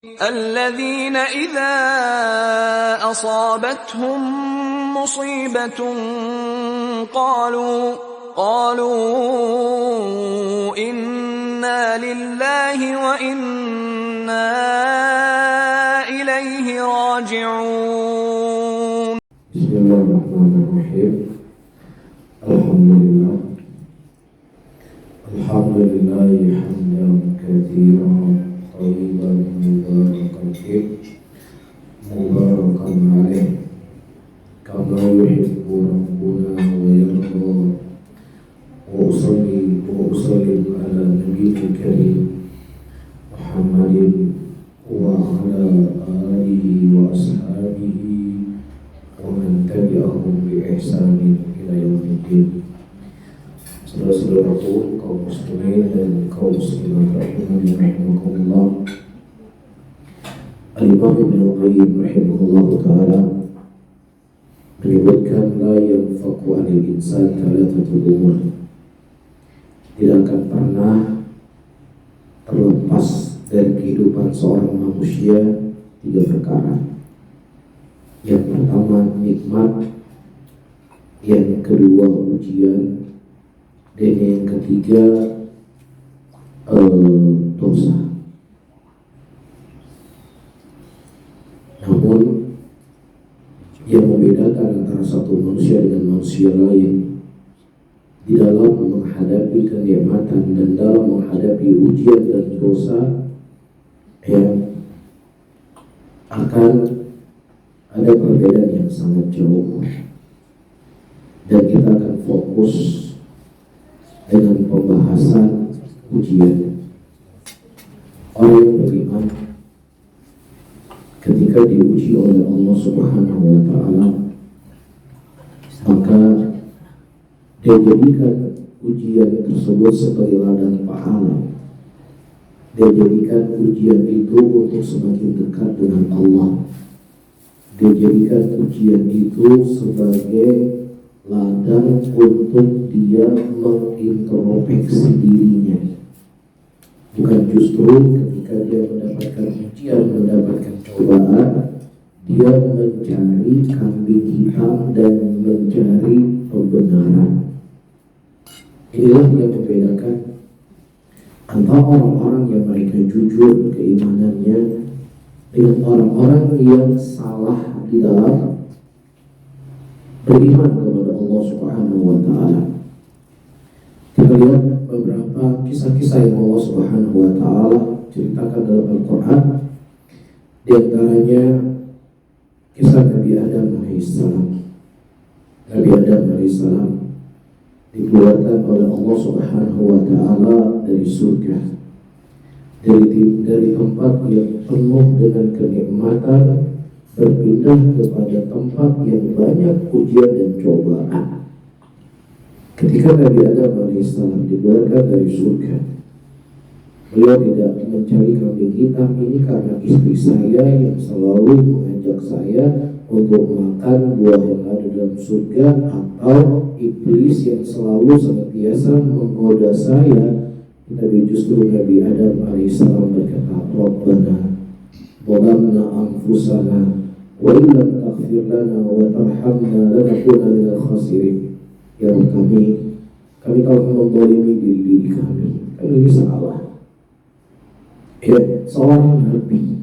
الذين إذا أصابتهم مصيبة قالوا إنا لله وإنا إليه راجعون. بسم الله الرحمن الرحيم. الحمد لله حمدا كثيرا طيبا مباركا فيه مباركا عليه كما يحب ربنا ويرضى. وأصلي وأسلم على نبينا الكريم محمد وعلى آله وأصحابه ومن tabi'ahum bi ihsanin ila yaumiddin. Saudara-saudaraku kaum muslimin dan kaum muslimat rahimani rahimakumullah. Al-Imam Ibnu Qayyim rahimahullah taala menyebutkan la yanfaqu 'anil insan thalathatu umur. Tidak akan pernah terlepas dari kehidupan seorang manusia tiga perkara. Yang pertama nikmat, yang kedua ujian, dan yang ketiga dosa. Namun yang membedakan antara satu manusia dengan manusia lain di dalam menghadapi kenikmatan dan dalam menghadapi ujian dan dosa yang akan ada perbedaan yang sangat jauh, dan kita akan fokus dengan pembahasan ujian. Orang yang beriman ketika diuji oleh Allah Subhanahu wa Ta'ala, maka dia jadikan ujian tersebut sebagai ladang pahala. Dia jadikan ujian itu untuk semakin dekat dengan Allah. Dia jadikan ujian itu sebagai ladang untuk dia mengintrospeksi dirinya. Bukan justru ketika dia mendapatkan ujian, mendapatkan cobaan, dia mencari kambing hitam dan mencari pembenaran. Inilah yang membedakan antara orang-orang yang mereka jujur keimanannya dengan orang-orang yang salah di dalam beriman kepada Allah Subhanahu wa Ta'ala. Kita lihat beberapa kisah-kisah yang Allah Subhanahu wa Ta'ala ceritakan dalam Al-Quran. Di antaranya kisah Nabi Adam alaihissalam. Nabi Adam alaihissalam dikeluarkan oleh Allah Subhanahu wa Ta'ala dari surga, dari tempat yang penuh dengan kenikmatan, berpindah kepada tempat yang banyak ujian dan cobaan. Ketika Nabi Adam alaihissalam dikeluarkan dari surga, beliau tidak mencari kambing hitam ini karena istri saya yang selalu mengajak saya untuk makan buah yang ada dalam surga, atau iblis yang selalu senantiasa menggoda saya. Tapi justru Nabi Adam alaihissalam berkata, Rabbana zalamna anfusana wa illam taghfir lana wa tarhamna lanakunanna minal khasirin. Ya Rabb kami telah menzalimi diri kami ini salah. Ya, seorang Nabi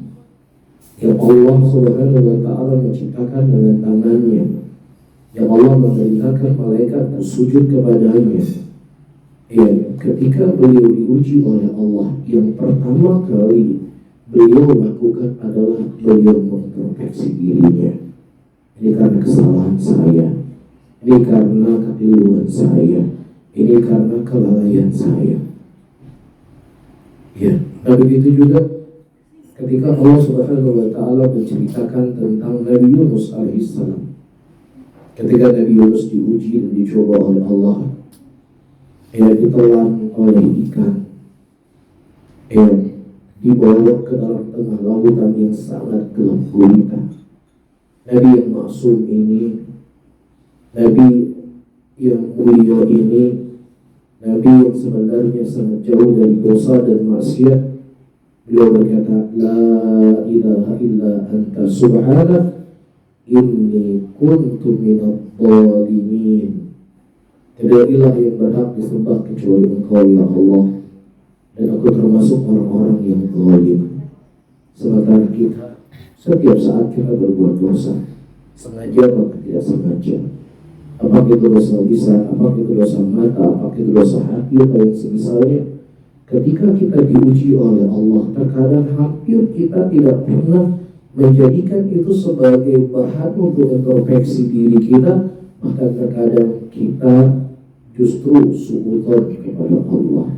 yang Allah Subhanahu wa Ta'ala menciptakan dengan tangannya, yang Allah memerintahkan malaikat bersujud kepadanya. Ya, ketika beliau diuji oleh Allah, yang pertama kali beliau lakukan adalah beliau mengintrospeksi dirinya. Ini karena kesalahan saya, ini karena kekeliruan saya, ini karena kelalaian saya. Ya, dan begitu juga ketika Allah Subhanahu wa Ta'ala menceritakan tentang Nabi Yunus alaihissalam. Ketika Nabi Yunus diuji dan dicoba oleh Allah, ditelan oleh ikan, dibawa ke dalam tengah lautan yang sangat gelap gulita. Nabi yang maksum ini, Nabi yang mulia ini, Nabi yang sebenarnya sangat jauh dari dosa dan maksiat, Beliau berkata, La ilaha illa anta subhanak inni kuntu minadh dhalimin. Tidak ilah yang berhak disembah kecuali Engkau ya Allah, dan aku termasuk orang-orang yang zalim. Sementara kita setiap saat kita berbuat dosa, sengaja atau tidak sengaja, apakah itu dosa lisan, apakah itu dosa mata, apakah itu dosa hati atau yang semisalnya. Ketika kita diuji oleh Allah, terkadang hampir kita tidak pernah menjadikan itu sebagai bahan untuk introspeksi diri kita. Bahkan terkadang kita justru suudzon kepada Allah.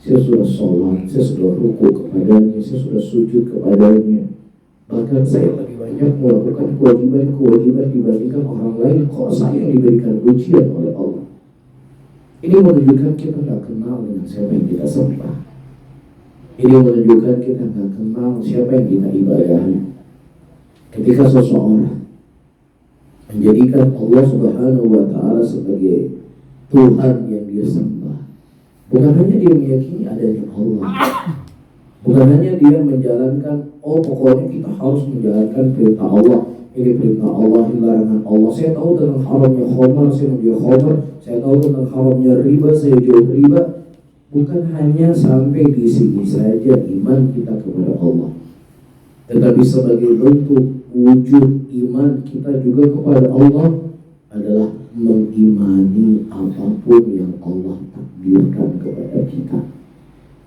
Saya sudah sholat, saya sudah ruku kepadanya, saya sudah sujud kepadanya. Bahkan saya lebih banyak melakukan kewajiban-kewajiban dibandingkan orang lain. Kok saya yang diberikan ujian oleh Allah? Ini menunjukkan kita tak kenal dengan siapa yang kita sembah. Ini menunjukkan kita tak kenal siapa yang kita ibadahi. Ketika seseorang menjadikan Allah Subhanahu wa Ta'ala sebagai Tuhan yang dia sembah, bukan hanya dia meyakini adanya Allah, bukan hanya dia menjalankan, oh pokoknya kita harus menjalankan perintah Allah, ini perintah Allah, ini larangan Allah. Saya tahu tentang haramnya khamar, saya menjauh khamar. Saya tahu tentang haramnya riba, saya jauh riba. Bukan hanya sampai di sini saja iman kita kepada Allah, tetapi sebagai bentuk wujud iman kita juga kepada Allah adalah mengimani apapun yang Allah takdirkan kepada kita.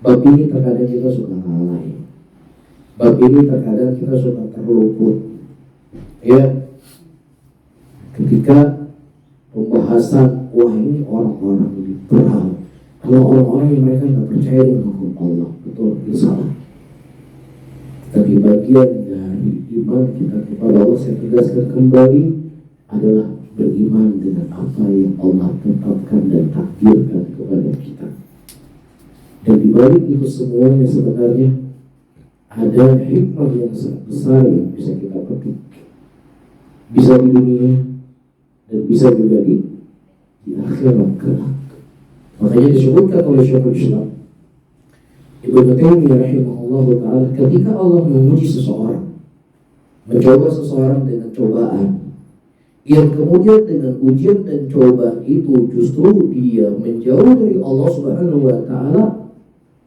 Bab ini terkadang kita suka lalai. Bab ini terkadang kita suka terluput. Ya, ketika pembahasan wah ini orang-orang liberal, kalau orang-orang yang mereka nggak percaya dengan hukum Allah, betul, itu salah. Tapi bagian dari iman kita kepada Allah, saya tegaskan kembali, adalah beriman dengan apa yang Allah tetapkan dan takdirkan kepada kita. Dan dibalik itu semuanya sebenarnya ada hikmah yang sangat besar yang bisa kita petik. Bisa di dunia dan bisa juga di akhirat kelak. Makanya disebutkan oleh Syekhul Islam Ibnu Taimiyah rahimahullah ta'ala, ketika Allah menguji seseorang, mencoba seseorang dengan cobaan, yang kemudian dengan ujian dan cobaan itu justru dia menjauh dari Allah Subhanahu wa Ta'ala,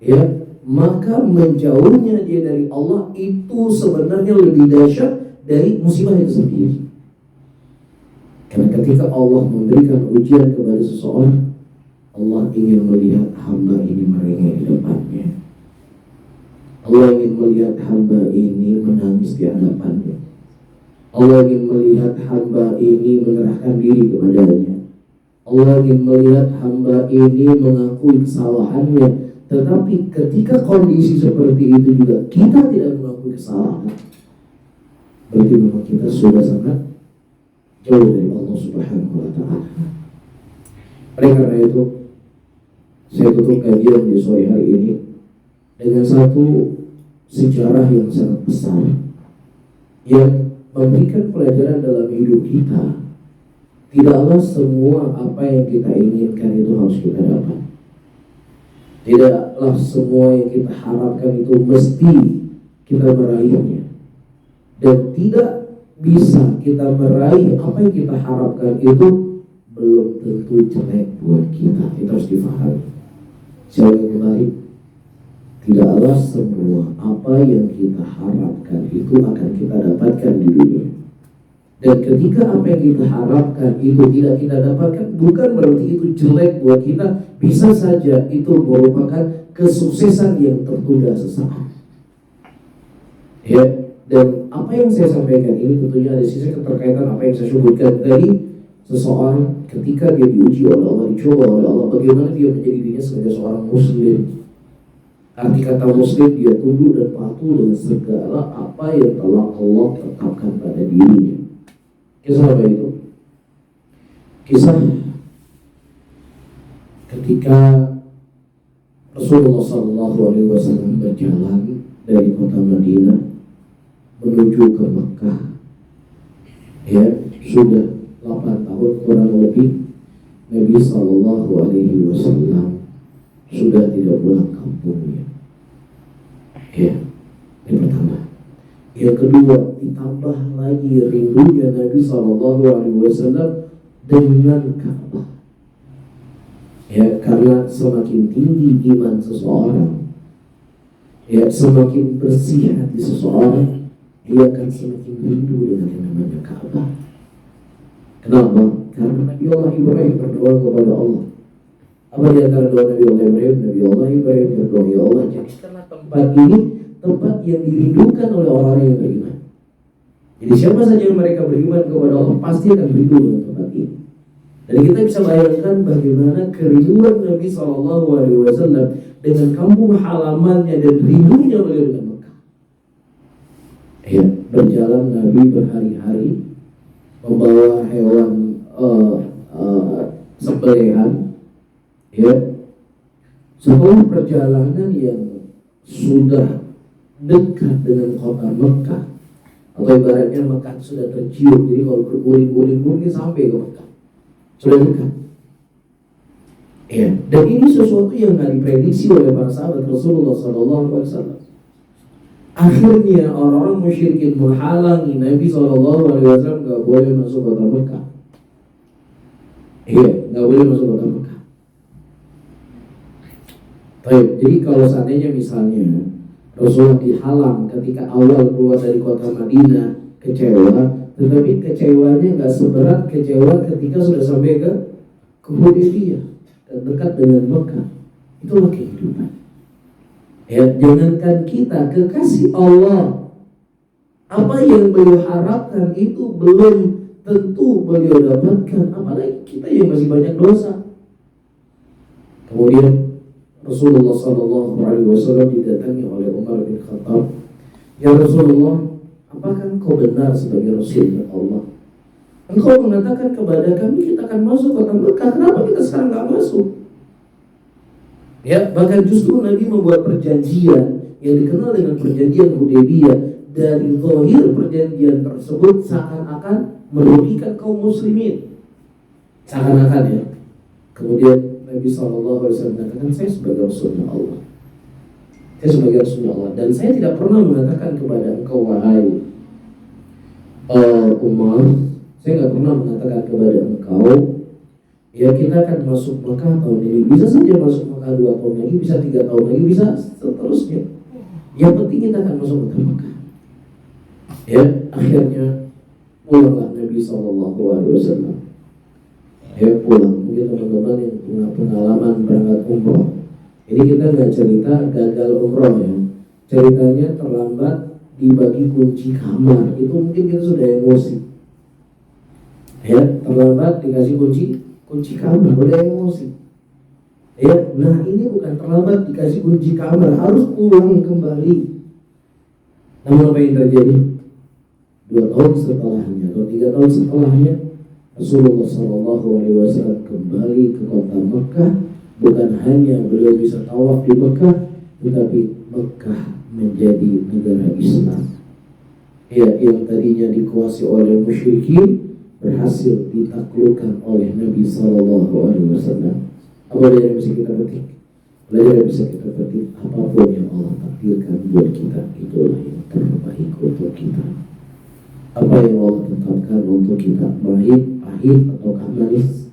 ya, maka menjauhnya dia dari Allah itu sebenarnya lebih dahsyat dari musibah itu sendiri. Karena ketika Allah memberikan ujian kepada seseorang, Allah ingin melihat hamba ini merengek di depannya. Allah ingin melihat hamba ini menangis di hadapannya. Allah ingin melihat hamba ini menyerahkan diri kepadanya. Allah ingin melihat hamba ini mengakui kesalahannya. Tetapi ketika kondisi seperti itu juga kita tidak mengakui kesalahan, berarti memang kita sudah sangat jauh dari Allah Subhanahu wa Ta'ala. Oleh karena itu, saya tutup kajian di sore hari ini dengan satu sejarah yang sangat besar yang memberikan pelajaran dalam hidup kita. Tidaklah semua apa yang kita inginkan itu harus kita dapat. Tidaklah semua yang kita harapkan itu mesti kita meraihnya. Dan tidak bisa kita meraih apa yang kita harapkan itu belum tentu jelek buat kita. Itu harus difahami. Saya kembali, tidaklah semua apa yang kita harapkan itu akan kita dapatkan di dunia. Dan ketika apa yang kita harapkan itu tidak kita dapatkan, bukan berarti itu jelek buat kita. Bisa saja itu merupakan kesuksesan yang tertunda sesaat. Ya. Dan apa yang saya sampaikan ini tentunya ada sisi keterkaitan apa yang saya sebutkan tadi. Seseorang ketika dia diuji oleh Allah, dicoba oleh Allah, bagaimana dia menjadi dirinya sebagai seorang muslim. Arti kata muslim, dia tunduk dan patuh dengan segala apa yang telah Allah tetapkan pada dirinya. Kisah apa itu? Kisah ketika Rasulullah SAW berjalan dari kota Madinah menuju ke Mekah, ya, sudah 8 tahun kurang lebih Nabi SAW sudah tidak pulang kampungnya. Ya, yang pertama. Yang kedua, ditambah lagi rindunya Nabi SAW dengan Ka'bah. Ya, karena semakin tinggi iman seseorang, ya, semakin bersih hati seseorang, dia akan semakin rindu dengan yang namanya Ka'bah. Kenapa? Karena Nabi Allah Ibrahim berdoa kepada Allah. Apa di antara doa Nabi Allah Ibrahim? Nabi Allah Ibrahim berdoa, ya Allah, jadikanlah tempat ini tempat yang dirindukan oleh orang-orang yang beriman. Jadi siapa saja yang mereka beriman kepada Allah pasti akan rindu dengan tempat ini. Jadi kita bisa bayangkan bagaimana kerinduan Nabi SAW dengan kampung halamannya dan rindunya beliau dengan Mekah. Ya, berjalan Nabi berhari-hari membawa hewan sembelihan. Ya, setelah perjalanan yang sudah dekat dengan kota Mekah, atau ibaratnya Mekah sudah tercium, jadi kalau berguling-guling mungkin sampai ke Mekah, sudah dekat. Ya, dan ini sesuatu yang nggak diprediksi oleh para sahabat Rasulullah SAW. Akhirnya orang-orang musyrikin menghalangi Nabi SAW nggak boleh masuk kota Mekah. Iya, nggak boleh masuk kota Mekah. Baik, jadi kalau seandainya misalnya Rasulullah dihalang ketika awal keluar dari kota Madinah, kecewa, tetapi kecewanya nggak seberat kecewa ketika sudah sampai ke Hudaybiyah, dekat dengan Mekah. Itulah kehidupan. Ya, jangankan kita, kekasih Allah, apa yang beliau harapkan itu belum tentu beliau dapatkan, apalagi kita yang masih banyak dosa. Kemudian Rasulullah SAW didatangi oleh Umar bin Khattab. Ya Rasulullah, apakah engkau benar sebagai Rasul Allah? Engkau mengatakan kepada kami kita akan masuk kota Mekah, kenapa kita sekarang nggak masuk? Ya, bahkan justru Nabi membuat perjanjian yang dikenal dengan perjanjian Hudaybiyah. Dari zahir perjanjian tersebut seakan-akan merugikan kaum muslimin, seakan-akan ya. Kemudian Nabi SAW mengatakan, saya sebagai Rasulullah Allah, saya sebagai Rasulullah Allah, dan saya tidak pernah mengatakan kepada engkau wahai Umar, saya nggak pernah mengatakan kepada engkau, ya kita akan masuk Mekah tahun ini. Bisa saja masuk Mekah 2 tahun lagi, bisa 3 tahun lagi, bisa seterusnya. Yang penting kita akan masuk ke Mekah. Ya, akhirnya pulanglah Nabi SAW. Ya, pulang. Mungkin teman-teman yang punya pengalaman berangkat umroh, ini kita nggak cerita gagal umroh ya, ceritanya terlambat dibagi kunci kamar, itu mungkin kita sudah emosi. Ya, terlambat dikasih kunci kamar, udah emosi. Ya, nah ini bukan terlambat dikasih kunci kamar, harus pulang kembali. Namun apa yang terjadi? 2 tahun setelahnya atau 3 tahun setelahnya, Rasulullah SAW kembali ke kota Mekah. Bukan hanya beliau bisa tawaf di Mekah, tetapi Mekah menjadi negara Islam. Ya, yang tadinya dikuasai oleh musyrikin berhasil ditaklukkan oleh Nabi SAW. Apa yang bisa kita petik? Belajar yang bisa kita petik, apapun yang Allah takdirkan buat kita, itulah yang terbaik untuk kita. Apa yang Allah tetapkan untuk kita, baik, pahit, atau manis,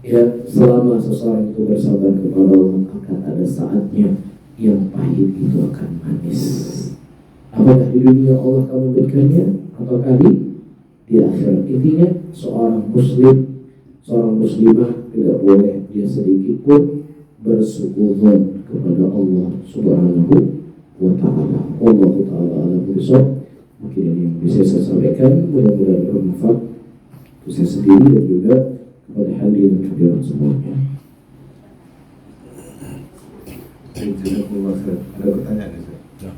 ya, selama seseorang itu bersabar kepada Allah, akan ada saatnya yang pahit itu akan manis. Apakah di dunia Allah kamu berikannya, ataukah di akhirat? Intinya seorang muslim, seorang muslimah tidak boleh dia sedikit pun bersuudzon kepada Allah Subhanahu wa ta'ala. Allah ta'ala alam bisawab. Mungkin ini yang bisa saya sampaikan, mudah-mudahan bermanfaat untuk saya sendiri dan juga kepada hadirin hadirat semuanya. Ada pertanyaan nih, Ustaz?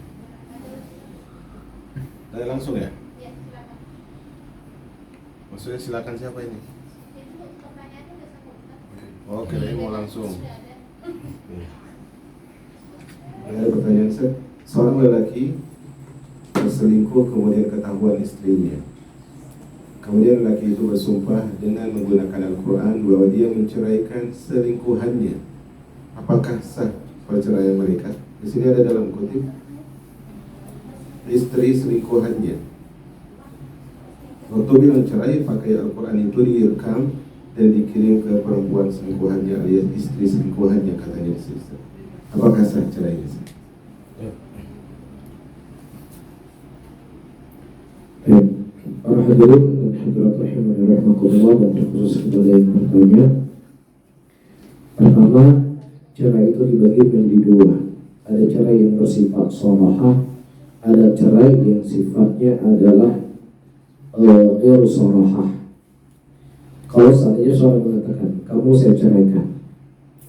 Tanya langsung ya? Maksudnya silakan, siapa ini? Oh, kirain mau langsung. Ada pertanyaan, Ustaz. Seorang lelaki berselingkuh kemudian ketahuan istrinya. Kemudian lelaki itu bersumpah dengan menggunakan Al-Quran bahwa dia menceraikan selingkuhannya. Apakah sah perceraian mereka? Di sini ada dalam kutip istri selingkuhannya. Waktu bilang cerai, pakai Al-Quran itu direkam dan dikirim ke perempuan selingkuhannya alias istri selingkuhannya, katanya Ustaz. Apakah sah cerainya? Para hadirin dan hadirat rahimani rahimakumullah, dan terkhusus kepada yang bertanya. Pertama, cerai itu dibagi menjadi dua. Ada cerai yang bersifat sharahah, ada cerai yang sifatnya adalah ghairu sharahah. Kalau seandainya seorang mengatakan, kamu saya ceraikan,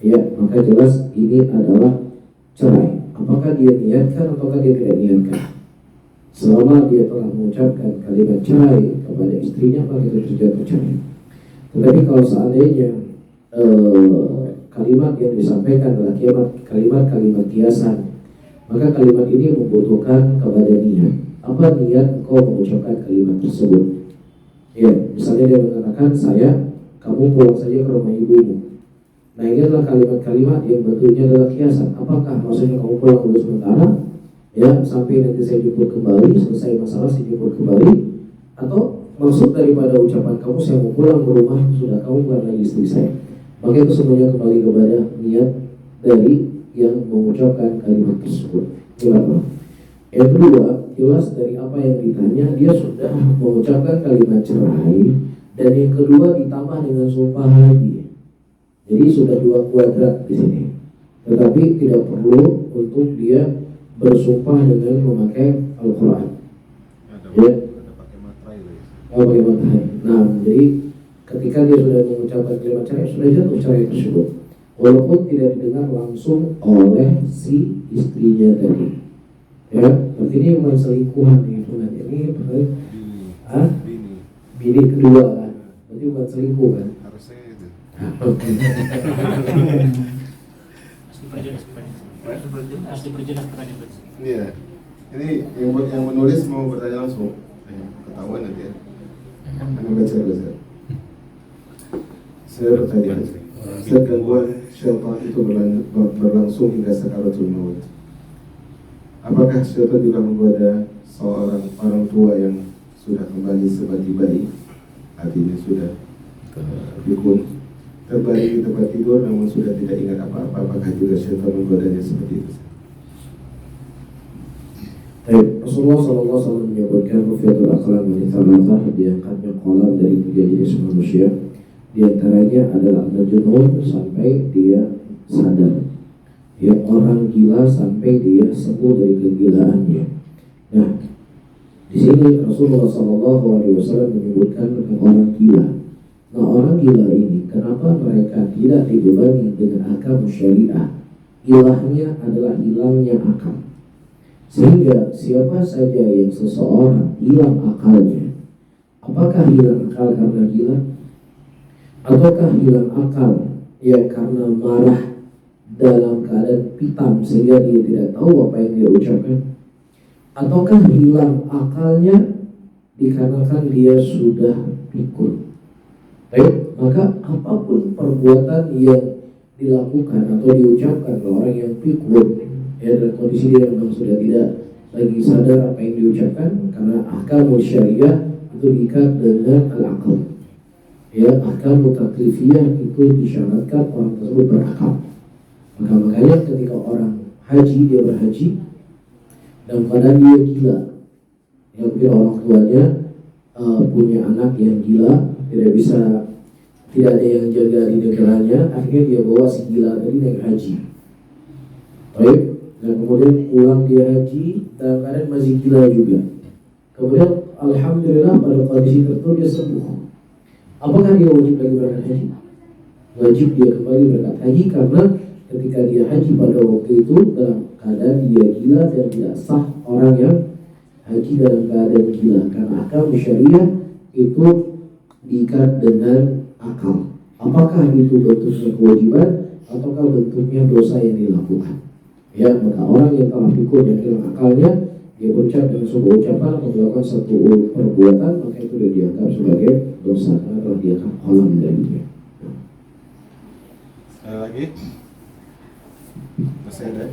ya, maka jelas ini adalah cerai. Apakah dia niatkan ataukah dia tidak niatkan? Selama dia telah mengucapkan kalimat cerai kepada istrinya, maka itu terjadi cerai. Tetapi kalau seandainya kalimat yang disampaikan adalah kalimat kiasan, maka kalimat ini membutuhkan kepada niat. Apa niat engkau mengucapkan kalimat tersebut? Ya, misalnya dia mengatakan, kamu pulang saja ke rumah ibumu. Nah, ini adalah kalimat-kalimat yang bentuknya adalah kiasan. Apakah maksudnya kamu pulang dulu sementara, ya, sampai nanti saya jemput kembali, selesai masalah saya jemput kembali, atau maksud daripada ucapan kamu, saya mau pulang ke rumah, sudah kamu bukan lagi istri saya. Maka itu semuanya kembali kepada niat dari yang mengucapkan kalimat tersebut. Yang kedua, jelas dari apa yang ditanya, dia sudah mengucapkan kalimat cerai, dan yang kedua ditambah dengan sumpah lagi. Jadi sudah dua kuadrat di sini. Tetapi tidak perlu untuk dia bersumpah dengan memakai Al-Quran. Ya. Ada pakai materai ya. Pakai materai. Nah, jadi ketika dia sudah mengucapkan kalimat cerai, sudah jatuh cerai tersebut, walaupun tidak didengar langsung oleh si istrinya tadi. Ya, berarti ini bukan selingkuhan itu nanti ini bini kedua kan, berarti bukan selingkuh kan? Harusnya itu. Harus diperjelas kepada Iya. Ini yang menulis mau bertanya langsung. Ketahuan nanti ya. Anda baca dulu saya. Saya bertanya, gangguan syaitan itu berlangsung hingga sakaratul maut. Apakah syaitan juga menggoda seorang orang tua yang sudah kembali seperti bayi, artinya sudah pikun, terbaring di tempat tidur namun sudah tidak ingat apa-apa? Apakah juga syaitan menggodanya seperti itu? Rasulullah SAW menyebutkan rufiatul aqlam min thalathah, diangkatnya qalam dari 3 jenis manusia. Di antaranya adalah al-junun sampai dia sadar, ya, orang gila sampai dia sembuh dari kegilaannya. Nah, di sini Rasulullah SAW menyebutkan tentang orang gila. Nah, orang gila ini kenapa mereka tidak dibebani dengan akal syariah? Ilahnya adalah hilangnya akal. Sehingga siapa saja yang seseorang hilang akalnya, apakah hilang akal karena gila, ataukah hilang akal ya karena marah dalam keadaan pitam sehingga dia tidak tahu apa yang dia ucapkan, ataukah hilang akalnya dikarenakan dia sudah pikun. Baik, maka apapun perbuatan yang dilakukan atau diucapkan oleh orang yang pikun, ya, dalam kondisi dia memang sudah tidak lagi sadar apa yang diucapkan, karena ahkam syariah itu diikat dengan al-aql. Ya, ahkam taklifiyah itu disyaratkan orang tersebut berakal. Makanya ketika orang haji, dia berhaji dan padahal dia gila, ya, mungkin orang tuanya punya anak yang gila, tidak ada yang jaga di negaranya, akhirnya dia bawa si gila tadi naik haji. Baik, dan kemudian pulang dia haji dalam keadaan masih gila juga. Kemudian alhamdulillah pada kondisi tertentu dia sembuh. Apakah dia wajib lagi berangkat haji? Wajib dia kembali berangkat haji, karena ketika dia haji pada waktu itu dalam keadaan dia gila dan tidak sah orang yang haji dalam keadaan gila, karena akal syariah itu diikat dengan akal. Apakah itu bentuknya kewajiban ataukah bentuknya dosa yang dilakukan? Ya, maka orang yang telah pikun dan hilang akalnya, dia berucap dengan sebuah ucapan atau melakukan satu perbuatan, maka itu dia dianggap sebagai dosa karena telah diangkat kolam darinya. Sekali lagi, masih ada?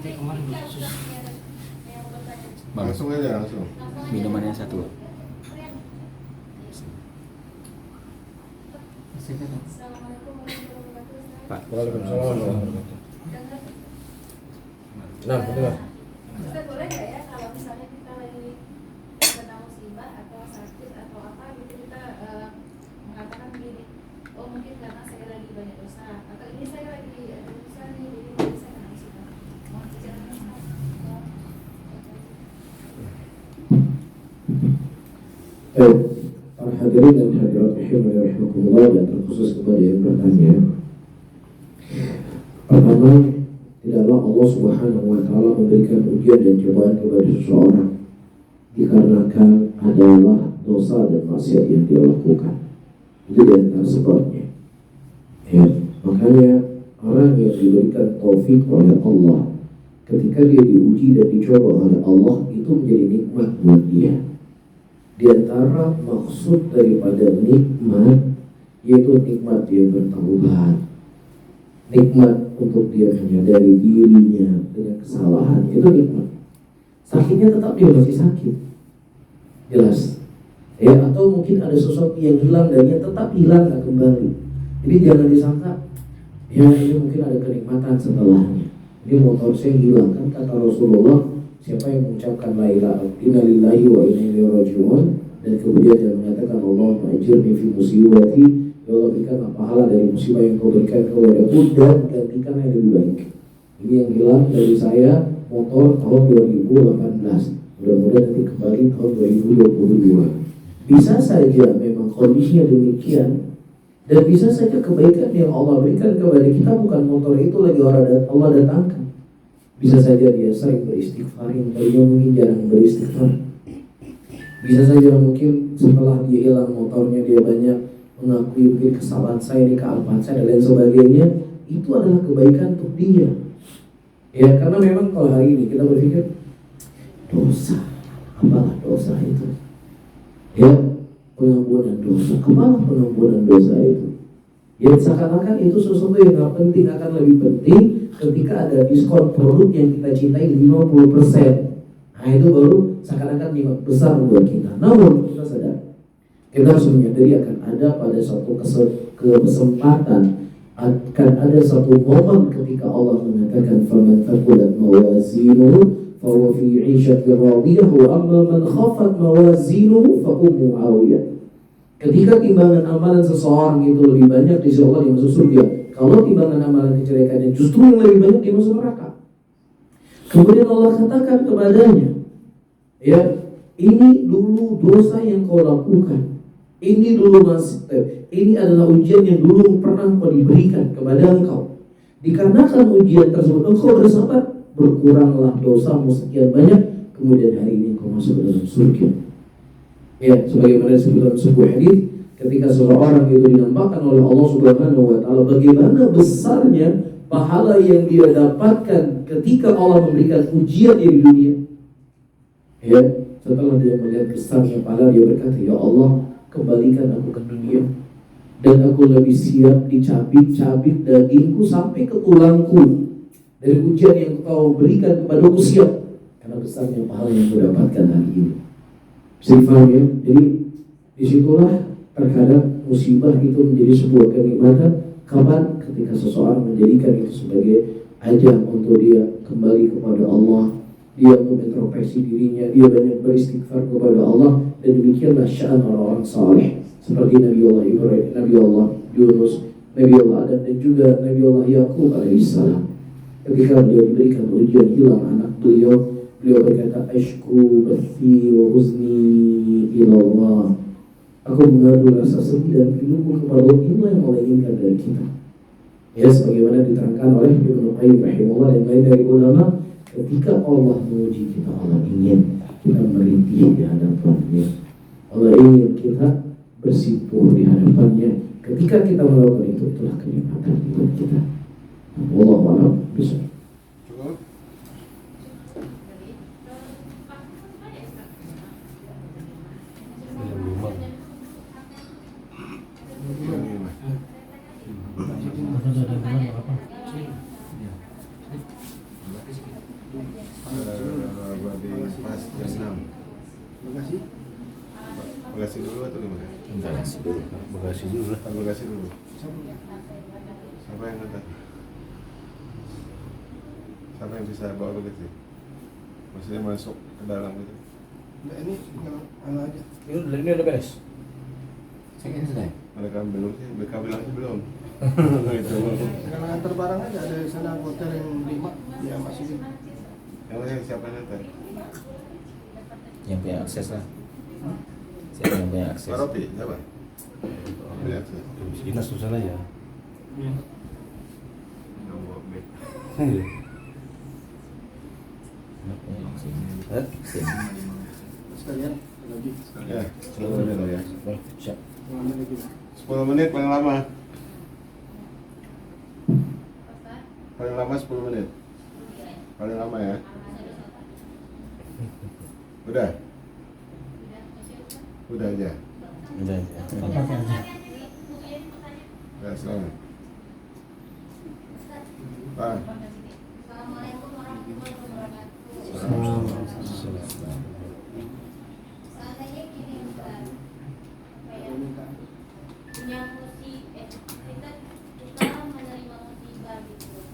Kemarin khusus Bang, Langsung aja langsung. minuman yang satu. Pak. Waalaikumsalam. Nah, betul. Ustaz, boleh nggak ya kalau misalnya kita lagi kena musibah atau sakit atau apa gitu kita mengatakan begini, oh mungkin karena saya lagi banyak dosa atau ini saya lagi ada dosa nih jadi saya kena musibah. Mohon dijelaskan Ustaz. Para hadirin dan hadirat rahimani rahimakumullah, dan terkhusus kepada yang bertanya. Pertama, tidaklah Allah Subhanahu wa taala memberikan ujian dan cobaan kepada seseorang dikarenakan adalah dosa dan maksiat yang dia lakukan. Itu di antara sebabnya. Ya, makanya orang yang diberikan taufik oleh Allah ketika dia diuji dan dicoba oleh Allah itu menjadi nikmat buat dia. Di antara maksud daripada nikmat yaitu nikmat dia bertaubat, nikmat untuk dia menyadari dirinya dengan kesalahan, itu nikmat. Sakitnya tetap dia masih sakit, jelas. Ya, atau mungkin ada sesuatu yang hilang dan dia tetap hilang, gak kembali. Jadi jangan disangka ya ini mungkin ada kenikmatan setelahnya. Ini motor saya hilang, kan kata Rasulullah, siapa yang mengucapkan la ilaha illallah wa inna ilaihi raji'un dan kemudian dia mengatakan Allahumma ajirni fi musibati, ya Allah berikanlah pahala dari musibah yang kau berikan kepadaku dan gantikan yang lebih baik. Ini yang hilang dari saya motor tahun 2018, mudah-mudahan nanti kembali tahun 2022. Bisa saja memang kondisinya demikian, dan bisa saja kebaikan yang Allah berikan kepada kita bukan motor itu lagi Allah datangkan. Bisa saja dia sering beristighfar, yang tadinya mungkin jarang beristighfar. Bisa saja mungkin setelah dia hilang motornya dia banyak mengakui mungkin kesalahan saya, ini kealpaan saya dan lain sebagainya. Itu adalah kebaikan untuk dia. Ya, karena memang kalau hari ini kita berpikir dosa, apalah dosa itu? Ya, pengampunan dosa, kemana pengampunan dosa itu? Ya, seakan-akan itu sesuatu yang gak penting, akan lebih penting ketika ada diskon produk yang kita cintai 50%. Nah itu baru seakan-akan nikmat besar buat kita. Namun kita sadar, kita harus menyadari akan ada pada suatu kesempatan, akan ada satu momen ketika Allah mengatakan faman thaqulat mawazinuhu fahuwa fi 'ishatin radiyah wa amma man khafat mawazinuhu fa ummuhu hawiyah. Ketika timbangan amalan seseorang itu lebih banyak, di sisi Allah dia masuk surga. Kalau timbangan amalan kejelekannya justru yang lebih banyak, dia masuk neraka. Kemudian Allah katakan kepadanya, ya, ini dulu dosa yang kau lakukan, ini dulu ini adalah ujian yang dulu pernah kau diberikan kepada engkau. Dikarenakan ujian tersebut engkau bersabar, berkuranglah dosamu sekian banyak, kemudian hari ini engkau masuk ke dalam surga. Ya, sebagaimana disebutkan sebuah hadis, ketika seorang itu dinampakkan oleh Allah Subhanahu wa taala bagaimana besarnya pahala yang dia dapatkan ketika Allah memberikan ujian di dunia. Ya, setelah dia melihat besarnya pahala, dia berkata, ya Allah, kembalikan aku ke dunia dan aku lebih siap dicabik-cabik dagingku sampai ke tulangku dari ujian yang kau berikan kepadaku, siap, karena besarnya pahala yang kau dapatkan hari ini. Sifat ya, jadi disitulah terkadang musibah itu menjadi sebuah kenikmatan. Kapan? Ketika seseorang menjadikan itu sebagai ajang untuk dia kembali kepada Allah, dia mengintrospeksi dirinya, dia banyak beristighfar kepada Allah, dan demikianlah sya'an orang-orang saleh seperti Nabi Allah Ibrahim, Nabi Allah Yunus, Nabi Allah Adam, dan juga Nabi Allah Yaqub alaihissalam. Ketika beliau diberikan ujian hilang anak beliau berkata, ashku bathi wa huzni ila Allah. Aku mengadu rasa sedih dan piluku kepada Allah. Inilah yang Allah inginkan dari kita. Ya, sebagaimana diterangkan oleh Ibnu Qayyim rahimahullah dan lain dari ulama, ketika Allah menguji kita, Allah ingin kita merintih di hadapannya. Allah ingin kita bersimpuh di hadapannya. Ketika kita melakukan itu, itulah kenikmatan buat kita. Wallahu a'lam bishawab. Bagasi? Bagasi dulu atau gimana? Bagasi dulu. Bagasi dulu lah. Bagasi dulu. Siapa yang ngantar? Siapa yang bisa bawa bagasi? Maksudnya masuk ke dalam gitu? Nah, ini tinggal aja. Ini udah beres. Saya kira sudah. Mereka belum sih, mereka bilang sih belum. Gitu. Karena antar barang aja ada di sana hotel yang 5 dia masukin. Yang lain siapa yang ngantar? Yang punya akses lah. Siapa yang punya akses? Pak Ropi, siapa? Punya akses. Dinas susah lah ya. Nggak bawa beg. Sekalian lagi. Ya, 10 menit lah ya. Siap. Mana lagi? 10 menit paling lama. Apa? Paling lama 10 menit. Paling lama ya. Udah? Udah aja. Udah. Ya, silakan. Pak. Assalamualaikum warahmatullahi wabarakatuh. Seandainya gini Ustaz, kayak punya kita menerima musibah gitu.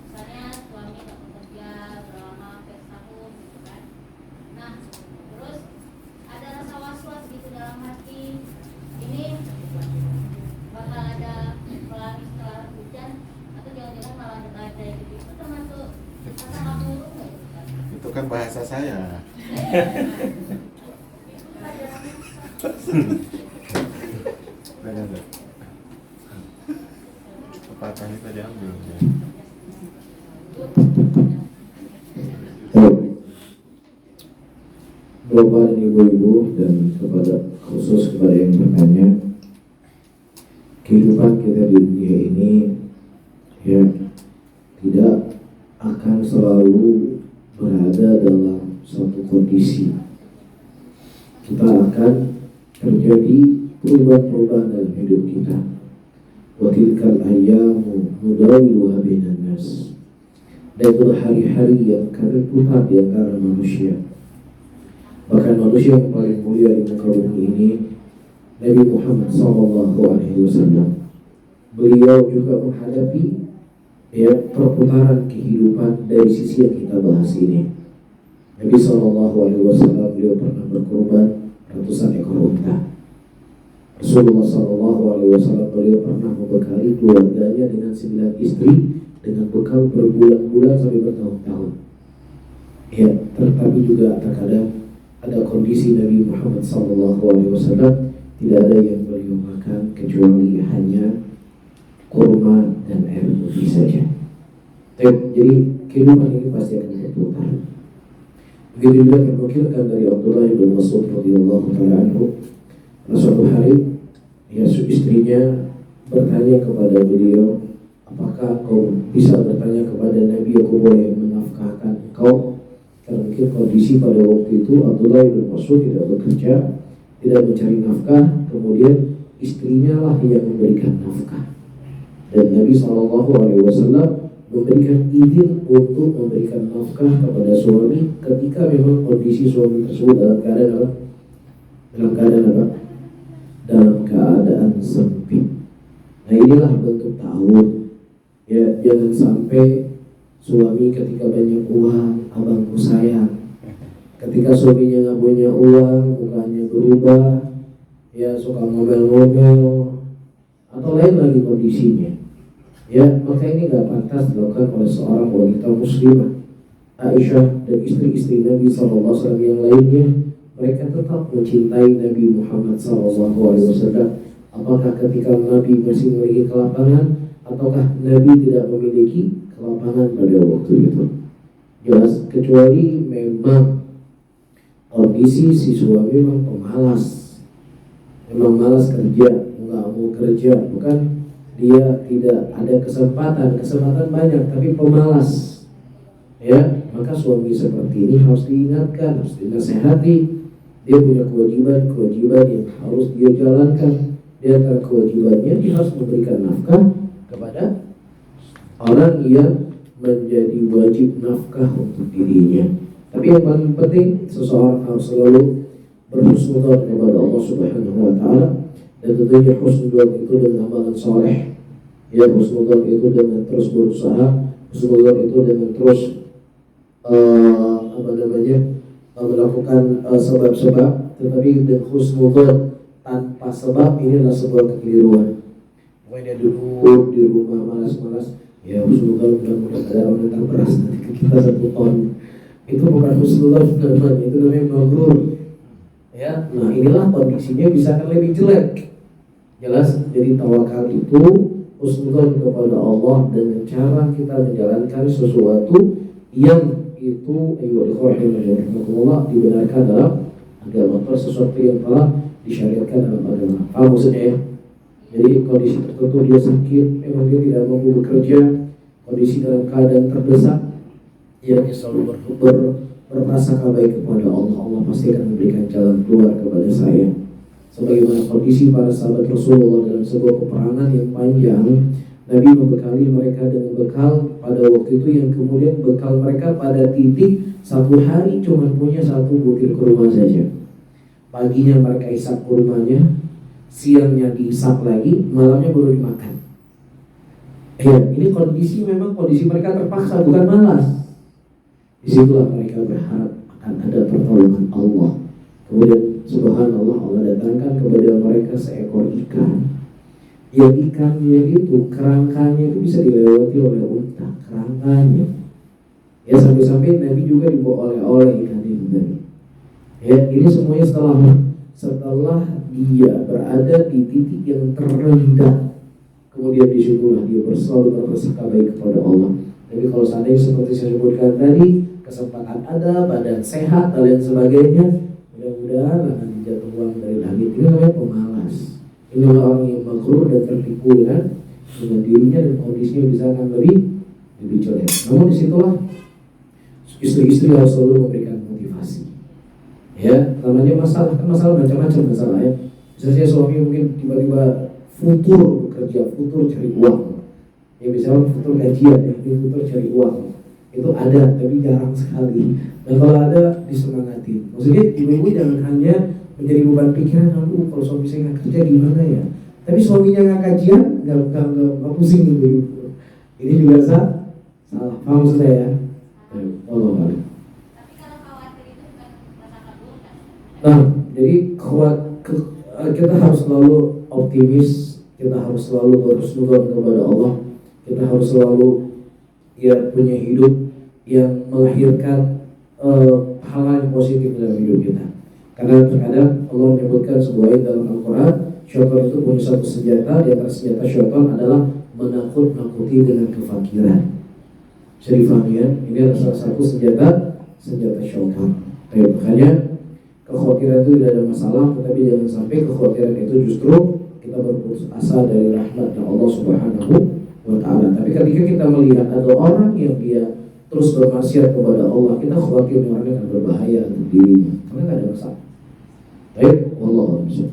Misalnya suami nggak bekerja, berlama setahun gitu kan. Nah, terus ada rasa was-was gitu dalam hati. Ini bakal ada pelangi setelah hujan atau jangan-jangan malah ada badai gitu. Itu termasuk rasa kabur nggak ya, Ustaz? Itu kan bahasa saya. Enggak. Pepatah kita diambil ya. Bapak dan ibu-ibu dan khusus kepada yang bertanya, kehidupan kita di dunia ini ya tidak akan selalu berada dalam suatu kondisi. Kita akan terjadi perubahan-perubahan dalam hidup kita. Wa tilkal ayyamu nudawiluha bainan nas. Dan itu hari-hari yang akan berputar di antara manusia. Bahkan manusia yang paling mulia di muka bumi ini, Nabi Muhammad SAW, beliau juga menghadapi perputaran kehidupan dari sisi yang kita bahas ini. Nabi SAW beliau pernah berkorban ratusan ekor unta. Rasulullah SAW beliau pernah membekali keluarganya dengan 9 istri dengan bekal berbulan-bulan sampai bertahun-tahun. Ya, tetapi juga terkadang ada kondisi Nabi Muhammad SAW tidak ada yang beliau makan kecuali hanya kurma dan air putih saja. Jadi kehidupan ini pasti akan berputar. Begitu juga terukilkan dari Abdullah bin Mas'ud radhiyallahu taala anhu. Suatu hari istrinya bertanya kepada beliau, apakah kau bisa bertanya kepada Nabi, aku boleh menafkahkan engkau? Karena mungkin kondisi pada waktu itu Abdullah bin Mas'ud tidak bekerja, tidak mencari nafkah, kemudian istrinya lah yang memberikan nafkah. Dan Nabi SAW memberikan izin untuk memberikan nafkah kepada suami ketika memang kondisi suami tersebut dalam keadaan apa? Dalam keadaan sempit. Nah, inilah bentuk ta'awun. Ya, jangan sampai suami ketika banyak uang, abangku sayang. Ketika suaminya nggak punya uang, mukanya berubah, ya suka ngomel-ngomel, atau lain lagi kondisinya. Ya, maka ini nggak pantas dilakukan oleh seorang wanita muslimah. Aisyah dan istri-istri Nabi SAW yang lainnya, mereka tetap mencintai Nabi Muhammad SAW. Apakah ketika Nabi masih memiliki kelapangan, ataukah Nabi tidak memiliki kelapangan pada waktu itu? Jelas, kecuali memang kondisi si suami memang pemalas, memang malas kerja, nggak mau kerja, bukan dia tidak ada kesempatan banyak tapi pemalas, ya, maka suami seperti ini harus diingatkan, harus dinasehati. Dia punya kewajiban yang harus dia jalankan. Di antara kewajibannya, dia harus memberikan nafkah kepada orang yang menjadi wajib nafkah untuk dirinya. Tapi yang paling penting, seseorang harus selalu berhusnudzon kepada Allah Subhanahu wa taala, dan tentunya husnudzon itu dengan amalan soleh. Ya, husnudzon itu dengan terus berusaha, husnudzon itu dengan terus melakukan sebab-sebab. Tetapi dengan husnudzon tanpa sebab ini adalah sebuah kekeliruan. Pokoknya dia duduk di rumah malas-malas, ya husnudzon mudah-mudahan ada orang datang beras nanti ke kita 1 ton. Itu bukan husnudzon namanya, itu namanya maghrur. Ya, nah inilah kondisinya bisa akan lebih jelek. Jelas, jadi tawakal itu husnudzon kepada Allah dengan cara kita menjalankan sesuatu yang itu Allah dibenarkan dalam agama, atau sesuatu yang telah disyariatkan dalam agama. Paham maksudnya ya? Jadi kondisi tertentu dia sakit, memang dia tidak mampu bekerja, kondisi dalam keadaan terdesak, dia selalu berprasangka baik kepada Allah. Allah pasti akan memberikan jalan keluar kepada saya. Sebagaimana kondisi para sahabat Rasulullah dalam sebuah peperangan yang panjang, Nabi membekali mereka dengan bekal pada waktu itu yang kemudian bekal mereka pada titik 1 hari cuma punya 1 butir kurma saja. Paginya mereka isap kurmanya, siangnya diisap lagi, malamnya baru dimakan. Ya, ini kondisi memang kondisi mereka terpaksa, bukan malas. Disitulah mereka berharap akan ada pertolongan Allah. Kemudian subhanallah, Allah datangkan kepada mereka seekor ikan. Yang ikannya itu, kerangkanya itu bisa dilewati oleh unta, kerangkanya. Ya, sampai-sampai Nabi juga dibawa oleh ikan itu. Ya, ini semuanya setelah dia berada di titik yang terendah. Kemudian disitulah dia selalu bersikap baik kepada Allah. Jadi kalau seandainya seperti saya sebutkan tadi, kesempatan ada, badan sehat dan lain sebagainya, mudah-mudahan akan jatuh uang dari langit. Ini namanya pemalas. Ini orang yang maghrur dan tertipu dengan dirinya, dan kondisinya bisa akan lebih jelek. Namun disitulah istri-istri harus selalu memberikan motivasi. Ya, namanya masalah macam-macam masalah ya. Misalnya suami mungkin tiba-tiba futur bekerja, futur cari uang. Ya misalnya futur gajian, ya, futur cari uang. Itu ada, tapi jarang sekali. Dan kalau ada, disemangati. Maksudnya ibu-ibu jangan hanya menjadi beban pikiran, kalau suami saya nggak kerja gimana ya. Tapi suaminya nggak kajian, nggak pusing ibu-ibu. Ini juga salah. Paham saya? Allah. Tapi kalau khawatir itu bukan prasangka buruk kan? Nah, jadi kita harus selalu optimis, kita harus selalu berhusnudzon kepada Allah, kita harus selalu punya hidup yang melahirkan hal-hal yang positif dalam hidup kita. Karena terkadang Allah menyebutkan sebuah ayat dalam Al-Quran, syaitan itu punya satu senjata, di antara senjata syaitan adalah menakut-nakuti dengan kefakiran. Bisa difahami ya? Ini adalah salah satu senjata syaitan. Makanya kekhawatiran itu tidak ada masalah, tetapi jangan sampai kekhawatiran itu justru kita berputus asa dari rahmatnya Allah Subhanahu wa ta'ala. Tapi ketika kita melihat ada orang yang dia terus bermaksiat kepada Allah, kita khawatir orangnya akan berbahaya untuk dirinya, karena tidak ada masalah. Baik, wallahu a'lam.